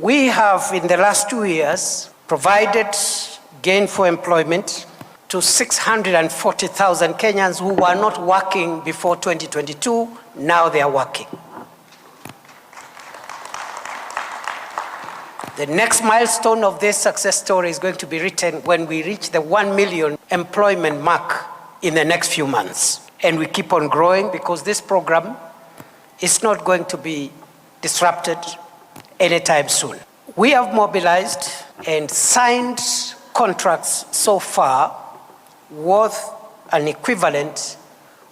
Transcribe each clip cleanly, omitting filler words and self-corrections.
We have, in the last 2 years, provided gainful employment to 640,000 Kenyans who were not working before 2022. Now they are working. The next milestone of this success story is going to be written when we reach the 1 million employment mark in the next few months. And we keep on growing because this program is not going to be disrupted anytime soon. We have mobilized and signed contracts so far worth an equivalent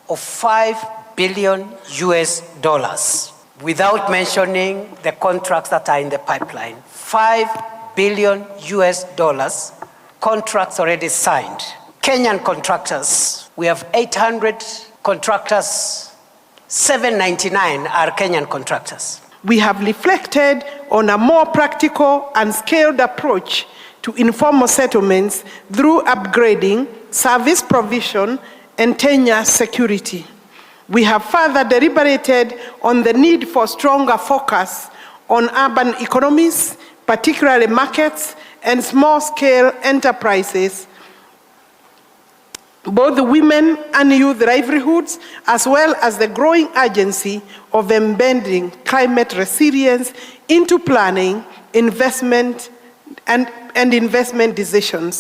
of $5 billion without mentioning the contracts that are in the pipeline. $5 billion contracts already signed. Kenyan contractors, we have 800 contractors, 799 are Kenyan contractors. We have reflected on a more practical and scaled approach to informal settlements through upgrading, service provision, and tenure security. We have further deliberated on the need for stronger focus on urban economies, particularly markets and small-scale enterprises, both the women and youth livelihoods, as well as the growing urgency of embedding climate resilience into planning, investment, and investment decisions.